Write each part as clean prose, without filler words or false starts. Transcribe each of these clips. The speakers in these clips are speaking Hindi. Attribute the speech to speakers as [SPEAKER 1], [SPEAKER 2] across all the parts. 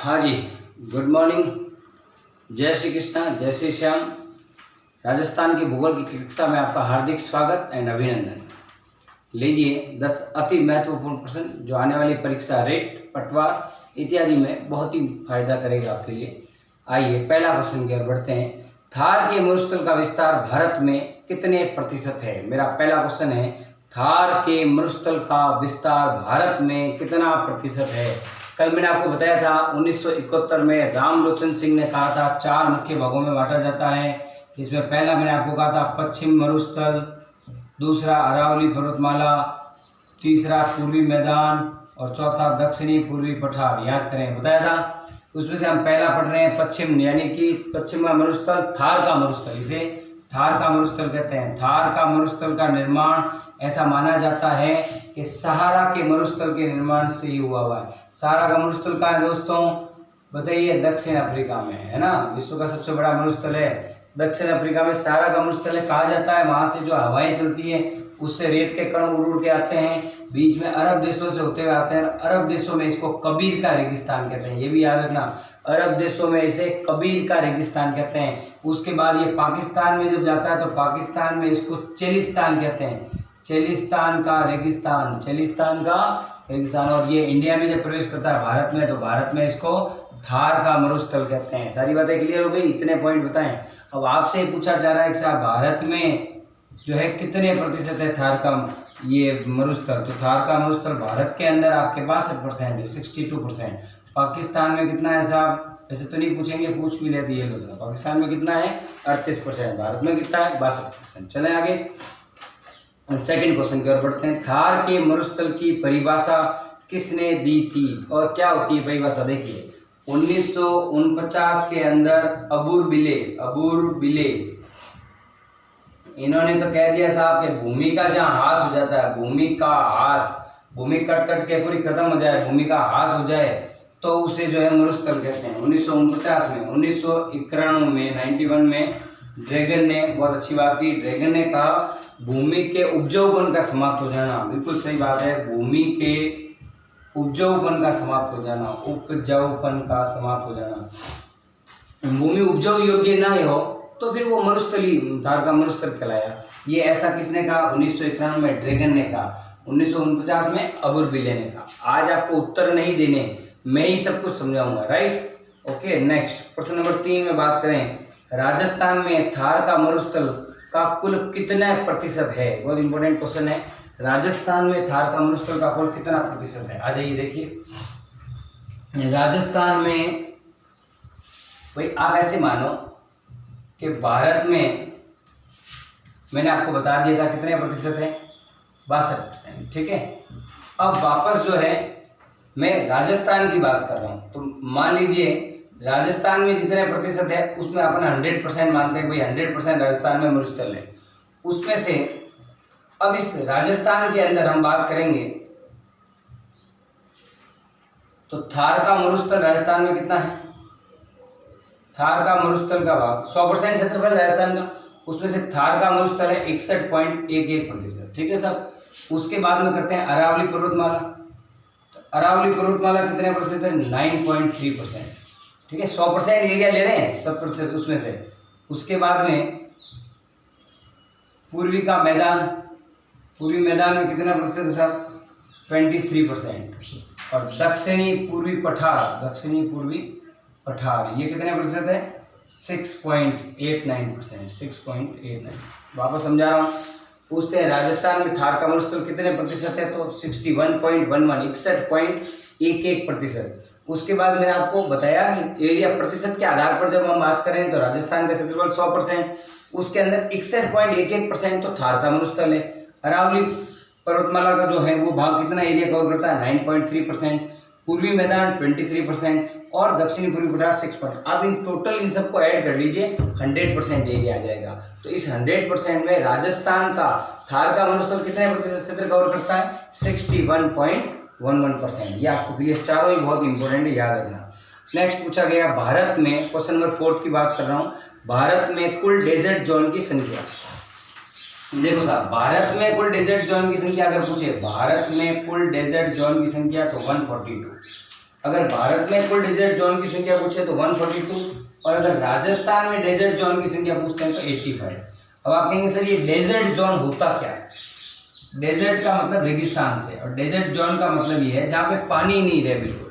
[SPEAKER 1] हाँ जी, गुड मॉर्निंग। जय श्री कृष्णा, जय श्री श्याम। राजस्थान की भूगोल की कक्षा में आपका हार्दिक स्वागत एंड अभिनंदन। लीजिए 10 अति महत्वपूर्ण प्रश्न जो आने वाली परीक्षा रेट, पटवार इत्यादि में बहुत ही फायदा करेगा आपके लिए। आइए पहला क्वेश्चन की ओर बढ़ते हैं। थार के मरुस्थल का विस्तार भारत में कितने प्रतिशत है? मेरा पहला क्वेश्चन है, थार के मरुस्थल का विस्तार भारत में कितना प्रतिशत है? कल मैंने आपको बताया था 1971 में रामलोचन सिंह ने कहा था 4 मुख्य भागों में बांटा जाता है। इसमें पहला मैंने आपको कहा था पश्चिम मरुस्थल, दूसरा अरावली पर्वतमाला, तीसरा पूर्वी मैदान और चौथा दक्षिणी पूर्वी पठार। याद करें, बताया था। उसमें से हम पहला पढ़ रहे हैं पश्चिम, यानी कि पश्चिम का मरुस्थल, थार का मरुस्थल, इसे थार का मरुस्थल कहते हैं। थार का मरुस्थल का निर्माण ऐसा माना जाता है कि सहारा के मरुस्थल के निर्माण से ही हुआ है। सहारा का मरुस्थल कहाँ है दोस्तों? बताइए, दक्षिण अफ्रीका में है ना। विश्व का सबसे बड़ा मरुस्थल है दक्षिण अफ्रीका में सहारा का मरुस्थल है। कहा जाता है वहां से जो हवाएं चलती है उससे रेत के कण उड़ उड़ के आते हैं, बीच में अरब देशों से होते हुए आते हैं। अरब देशों में इसको कबीर का रेगिस्तान कहते हैं, ये भी याद रखना। अरब देशों में इसे कबीर का रेगिस्तान कहते हैं। उसके बाद ये पाकिस्तान में जब जाता है तो पाकिस्तान में इसको चेलिस्तान कहते हैं, चेलिस्तान का रेगिस्तान, चेलिस्तान का रेगिस्तान। और ये इंडिया में जब प्रवेश करता है भारत में, तो भारत में इसको थार का मरुस्थल कहते हैं। सारी बातें क्लियर हो गई? इतने पॉइंट बताएं। अब आपसे पूछा जा रहा है कि साहब भारत में जो है कितने प्रतिशत है थार का ये मरुस्थल? तो थार का मरुस्थल भारत के अंदर आपके 62% है, 62%। पाकिस्तान में कितना है साहब? ऐसे तो नहीं पूछेंगे, पूछ भी लेते ये लोग। पाकिस्तान में कितना है? 38%। भारत में कितना है? 62%। चलें आगे, सेकंड क्वेश्चन की ओर बढ़ते हैं। थार के मरुस्थल की परिभाषा किसने दी थी और क्या होती है परिभाषा? देखिए 1949 के अंदर अबूर बिले इन्होंने तो कह दिया साहब कि भूमि का जहाँ ह्रास हो जाता है, भूमि का ह्रास, भूमि कट कट के पूरी खत्म हो जाए, भूमि का ह्रास हो जाए तो उसे जो है मरुस्थल कहते हैं। 1949 में, 1991 में, 91 में ड्रैगन ने बहुत अच्छी बात की। ड्रैगन ने कहा भूमि के उपजाऊपन का समाप्त हो जाना। बिल्कुल सही बात है, भूमि के उपजाऊपन का समाप्त हो जाना, उपजाऊपन का समाप्त हो जाना। भूमि उपजाऊ योग्य ना हो तो फिर वो मरुस्थली, थार का मरुस्थल कहलाया। ये ऐसा किसने कहा? 1991 में ड्रैगन ने कहा, 1949 में अबूर बिले ने कहा। आज आपको उत्तर नहीं देने, मैं ही सब कुछ समझाऊंगा, राइट? ओके, नेक्स्ट प्रश्न नंबर 3 में बात करें। राजस्थान में थार का मरुस्थल का कुल कितना प्रतिशत है? बहुत इंपॉर्टेंट क्वेश्चन है। राजस्थान में थार का मरुस्थल का कुल कितना प्रतिशत है? आ जाइए देखिए। राजस्थान में भाई आप ऐसे मानो कि भारत में मैंने आपको बता दिया था कितने प्रतिशत है, 62%। ठीक है, अब वापस जो है मैं राजस्थान की बात कर रहा हूँ। तो मान लीजिए राजस्थान में जितने प्रतिशत है उसमें अपना 100% मानते हैं, भाई 100% राजस्थान में मरुस्थल है। उसमें से अब इस राजस्थान के अंदर हम बात करेंगे तो थार का मरुस्थल राजस्थान में कितना है? थार का मरुस्थल का भाग 100% क्षेत्रफल राजस्थान का, उसमें से थार का मरुस्थल है 61.11%। ठीक है सब। उसके बाद में करते हैं अरावली पर्वतमाला। तो अरावली पर्वतमाला कितने प्रतिशत है? 9.3%। ठीक है, 100% एरिया ले रहे हैं, 100% उसमें से। उसके बाद में पूर्वी का मैदान, पूर्वी मैदान में कितना प्रतिशत है साहब? 23%। और दक्षिणी पूर्वी पठार, दक्षिणी पूर्वी पठार ये कितने प्रतिशत है? 6.89%, 6.89। वापस समझा रहा हूँ। पूछते हैं राजस्थान में थार का मरुस्थल कितने प्रतिशत है? तो 61.11, 61.11%। उसके बाद मैंने आपको बताया कि एरिया प्रतिशत के आधार पर जब हम बात करें तो राजस्थान का क्षेत्रफल 100%, उसके अंदर 61.11% तो थार का मरुस्थल है। अरावली पर्वतमाला का जो है वो भाग कितना एरिया कवर करता है? 9.3%, पूर्वी मैदान 23% और दक्षिणी पूर्वी पठार 6%। अब इन टोटल इन सबको ऐड कर लीजिए, 100% एरिया आ जाएगा। तो इस 100% में राजस्थान का थार का मरुस्थल कितने प्रतिशत क्षेत्र कवर करता है? 61.11%। ये आपको क्लियर, चारों ही बहुत इंपॉर्टेंट है, याद रखना। नेक्स्ट पूछा गया भारत में, क्वेश्चन नंबर 4 की बात कर रहा हूँ। भारत में कुल डेजर्ट जोन की संख्या। देखो साहब, भारत में कुल डेजर्ट जोन की संख्या अगर पूछे, भारत में कुल डेजर्ट जोन की संख्या तो 142। अगर भारत में कुल डेजर्ट जोन की संख्या पूछे तो 142, और अगर राजस्थान में डेजर्ट जोन की संख्या पूछते हैं तो 85। अब आप कहेंगे सर ये डेजर्ट जोन होता क्या है? डेजर्ट का मतलब रेगिस्तान से, और डेजर्ट जोन का मतलब ये है जहाँ पे पानी ही नहीं रहे बिल्कुल।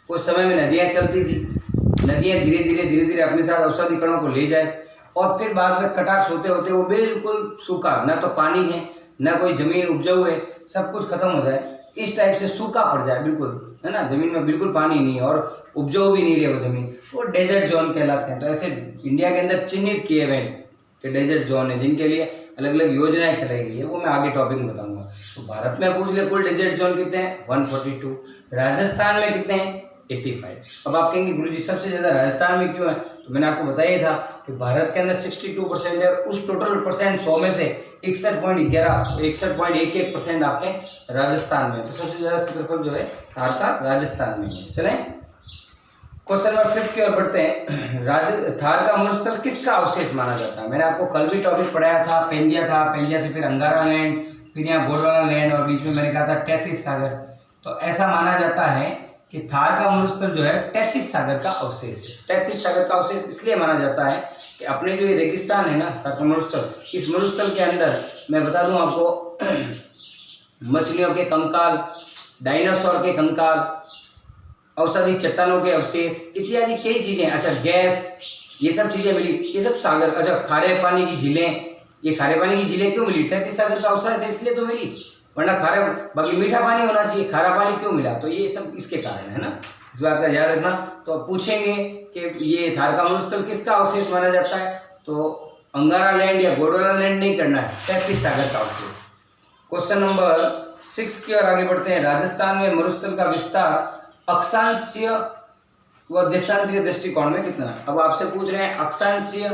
[SPEAKER 1] उस समय में नदियाँ चलती थी, नदियाँ धीरे धीरे अपने साथ औषधि कणों को ले जाए, और फिर बाद में कटाक्ष होते होते वो बिल्कुल सूखा, न तो पानी है न कोई जमीन उपजाऊ है, सब कुछ खत्म हो जाए, इस टाइप से सूखा पड़ जाए बिल्कुल, है ना, जमीन में बिल्कुल पानी नहीं है और उपजाऊ भी नहीं रहे वो जमीन, वो डेजर्ट जोन कहलाते हैं। तो ऐसे इंडिया के अंदर चिन्हित किए गए कि डेजर्ट जोन है, जिनके लिए अलग अलग योजनाएं चलाई गई है, वो मैं आगे टॉपिक में बताऊंगा। तो भारत में पूछ ले कुल डेजर्ट जोन कितने हैं? 142। राजस्थान में कितने हैं? 85। अब आप कहेंगे गुरुजी सबसे ज़्यादा राजस्थान में क्यों है? तो मैंने आपको बताया था कि भारत के अंदर 62% है, उस टोटल परसेंट 100 में से 61.11% आपके राजस्थान में। तो सबसे ज़्यादा क्षेत्रफल जो है थार का राजस्थान में है। चलें क्वेश्चन नंबर 5 की ओर बढ़ते हैं। थार का मरुस्थल किसका अवशेष माना जाता है? मैंने आपको कल भी टॉपिक पढ़ाया था, पेंजिया था, पेंजिया से फिर अंगारा लैंड, फिर यहाँ गोंडवाना लैंड, और बीच में मैंने कहा था 33 सागर। तो ऐसा माना जाता है कि थार का मरुस्थल जो है 33 सागर का अवशेष है। 33 सागर का अवशेष इसलिए माना जाता है कि अपने जो ये रेगिस्तान है ना, थार का मरुस्थल, इस मरुस्थल के अंदर मैं बता दूं आपको मछलियों के कंकाल, डायनासोर के कंकाल, औषधि चट्टानों के अवशेष इत्यादि कई चीजें, अच्छा गैस, ये सब चीजें मिली, ये सब सागर। अच्छा खारे पानी की झीलें, ये खारे पानी की झीलें क्यों मिली? 33 सागर का अवशेष है इसलिए तो मिली, वरना खारा, बाकी मीठा पानी होना चाहिए, खारा पानी क्यों मिला? तो ये सब इसके कारण है ना, इस बात का याद रखना। तो अब पूछेंगे कि ये थार का मरुस्थल किसका अवशेष माना जाता है? तो अंगारा लैंड या गोंडवाना लैंड नहीं करना है, 33 सागर का अवशेष। क्वेश्चन नंबर 6 की ओर आगे बढ़ते हैं। राजस्थान में मरुस्थल का विस्तार अक्षांशीय व देशांतरीय दृष्टिकोण में कितना है? अब आपसे पूछ रहे हैं अक्षांशीय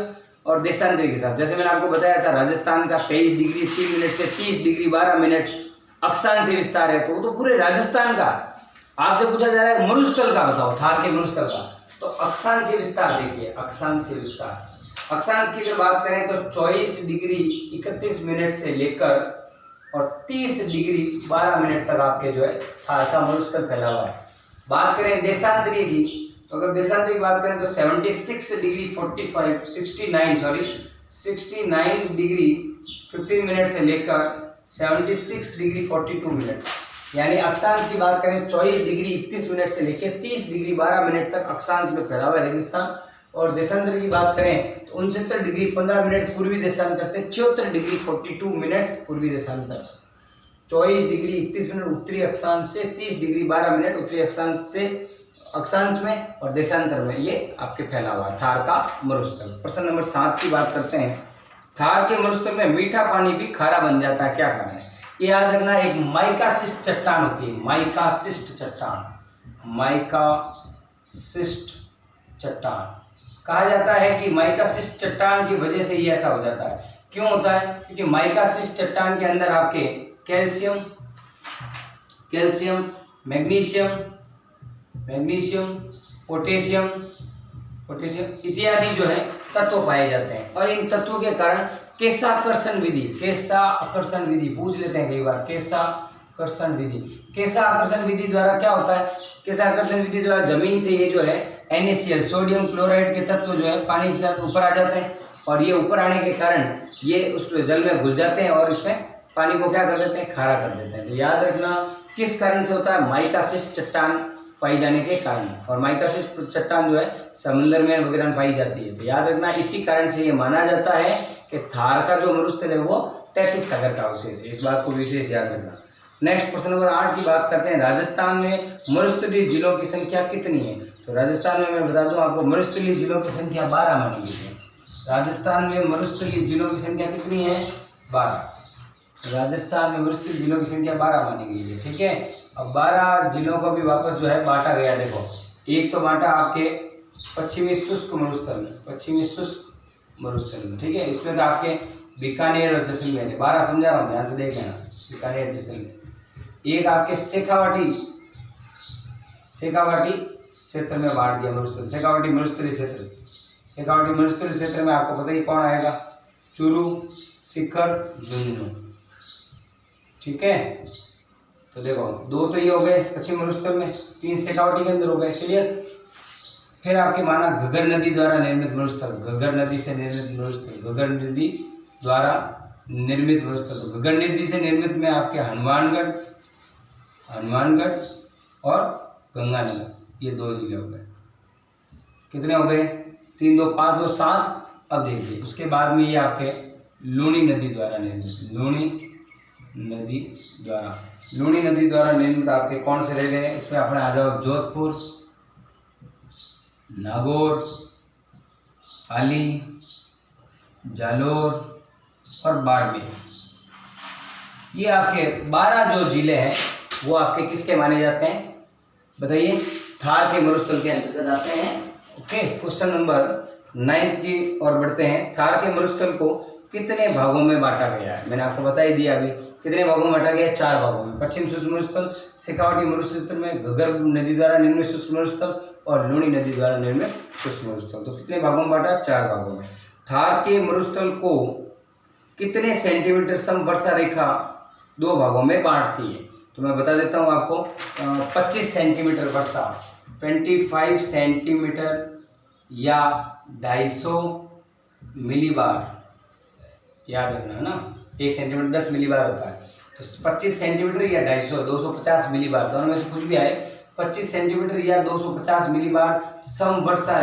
[SPEAKER 1] और देशांतरीय के साथ। जैसे मैंने आपको बताया था राजस्थान का 23 डिग्री 3 मिनट से 30 डिग्री 12 मिनट अक्षांशीय विस्तार है, तो वो तो पूरे राजस्थान का। आपसे पूछा जा रहा है मरुस्थल का बताओ, थार के मरुस्थल का, तो अक्षांशीय विस्तार देखिए, अक्षांशीय विस्तार। अक्षांश की अगर बात करें तो 24 डिग्री 31 मिनट से लेकर और 30 डिग्री 12 मिनट तक आपके जो है थार का मरुस्थल फैला हुआ है। बात करें देशांतरीय की, तो अगर देशांतरीय की बात करें तो 76 डिग्री 69 डिग्री 15 मिनट से लेकर 76 डिग्री 42 मिनट, यानी अक्षांश की बात करें 24 डिग्री 31 मिनट से लेकर 30 डिग्री 12 मिनट तक अक्षांश में फैला हुआ है रेगिस्तान। और देशांतर की बात करें तो 69 डिग्री 15 मिनट पूर्वी देशांतर से 74 डिग्री 42 मिनट पूर्वी देशांतर, 24 डिग्री 31 मिनट उत्तरी अक्षांश से 30 डिग्री 12 मिनट उत्तरी अक्षांश से अक्षांश में, और देशांतर में ये आपके फैला हुआ थार का मरुस्थल। प्रश्न नंबर 7 की बात करते हैं। थार के मरुस्थल में मीठा पानी भी खारा बन जाता है, क्या कारण है? ये याद रखना, एक माइकासिस्ट चट्टान होती है, माइकासिस्ट चट्टान, माइकासिस्ट चट्टान कहा जाता है कि माइकासिस्ट चट्टान की वजह से ये ऐसा हो जाता है। क्यों होता है? क्योंकि माइकासिस्ट चट्टान के अंदर आपके कैल्शियम, मैग्नीशियम, पोटेशियम इत्यादि जो है तत्व पाए जाते हैं, और इन तत्वों के कारण केशाकर्षण विधि पूछ लेते हैं कई बार, केशाकर्षण विधि द्वारा क्या होता है? केशाकर्षण विधि द्वारा जमीन से ये जो है NaCl सोडियम क्लोराइड के तत्व जो है पानी के साथ ऊपर आ जाते हैं, और ये ऊपर आने के कारण ये उस जल में घुल जाते हैं और इसमें पानी को क्या कर देते हैं? खारा कर देते हैं। तो याद रखना किस कारण से होता है? माइकासिस्ट चट्टान पाई जाने के कारण, और माइकासिस्ट चट्टान जो है समुद्र में वगैरह में पाई जाती है। तो याद रखना इसी कारण से ये माना जाता है कि थार का जो मरुस्थल है वो 33 सागर का अवशेष है, इस बात को विशेष याद रखना। नेक्स्ट प्रश्न नंबर 8 की बात करते हैं। राजस्थान में मरुस्थलीय जिलों की संख्या कितनी है? तो राजस्थान में मैं बता दूं आपको मरुस्थलीय जिलों की संख्या 12 मानी गई है। राजस्थान में मरुस्थलीय जिलों की संख्या कितनी है? 12। राजस्थान में मरुस्थलीय जिलों की संख्या 12 मानी गई है, ठीक है। अब 12 जिलों को भी वापस जो है बांटा गया। देखो, एक तो बांटा आपके पश्चिमी शुष्क मरुस्थल में, ठीक है। इसमें तो आपके बीकानेर और जैसलमेर है, 12 समझा रहा हूँ, ध्यान से देख लेना, बीकानेर जैसलमेर। एक आपके शेखावाटी क्षेत्र में बांट दिया मरुस्थल, शेखावाटी मरुस्थलीय क्षेत्र में आपको पता ही कौन आएगा? चूरू, शिखर, झुंझुनू, ठीक है। तो देखो 2 तो ये हो गए पश्चिम मरुस्थल में, 3 शेखावटी के अंदर हो गए, क्लियर। फिर आपके माना घग्गर नदी द्वारा निर्मित मरुस्थल, घग्गर नदी से निर्मित मरुस्थल, घग्गर नदी द्वारा निर्मित मरुस्थल। तो घग्गर नदी से निर्मित में आपके हनुमानगढ़ और गंगानगर, ये 2 जिले हो गए। कितने हो गए? 3 2 5 2 7। अब देखिए उसके बाद में ये आपके लूनी नदी द्वारा निर्मित, लूनी नदी द्वारा निर्मित आपके कौन से रह गए? इसमें अपने आ जाओ जोधपुर, नागौर, पाली, जालोर और बाड़मेर। ये आपके 12 जो जिले हैं वो आपके किसके माने जाते हैं बताइए? थार के मरुस्थल के अंतर्गत आते हैं। ओके, क्वेश्चन नंबर 9 की ओर बढ़ते हैं। थार के मरुस्थल को कितने भागों में बांटा गया है? मैंने आपको बता ही दिया अभी। कितने भागों में बांटा गया है? 4 भागों में। पश्चिम शुष्क मरुस्थल, शेखावटी मरुस्थल में घग्गर नदी द्वारा निर्मित शुष्क मरुस्थल और लूनी नदी द्वारा निर्मित शुष्क मरुस्थल। तो कितने भागों में बांटा? 4 भागों में। थार के मरुस्थल को कितने सेंटीमीटर समवर्षा रेखा 2 भागों में बांटती है? तो मैं बता देता हूँ आपको, 25 सेंटीमीटर वर्षा, 25 सेंटीमीटर या 250 मिलीबार, याद रखना है ना। 1 सेंटीमीटर 10 मिलीबार होता है, तो 25 सेंटीमीटर या 250, 250 मिलीबार, दोनों में से कुछ भी आए। 25 सेंटीमीटर या 250 मिलीबार समवर्षा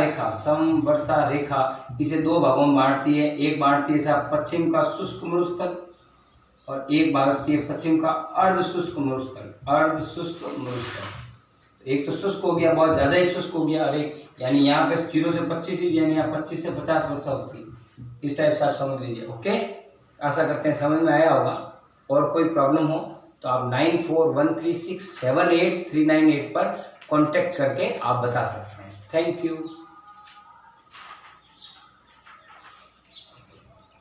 [SPEAKER 1] रेखा इसे 2 भागों में बांटती है। एक बांटती है साहब पश्चिम का शुष्क मरुस्थल और एक बांटती है पश्चिम का अर्ध शुष्क मरुस्थल। एक तो शुष्क हो गया, बहुत ज़्यादा ही शुष्क हो गया, और एक यानी यहाँ पे 0 से 25 ही, यानी यहाँ 25 से 50 वर्षा होती है। इस टाइप से आप समझ लीजिए। ओके, आशा करते हैं समझ में आया होगा। और कोई प्रॉब्लम हो तो आप 9413678398 पर कांटेक्ट करके आप बता सकते हैं। Thank you.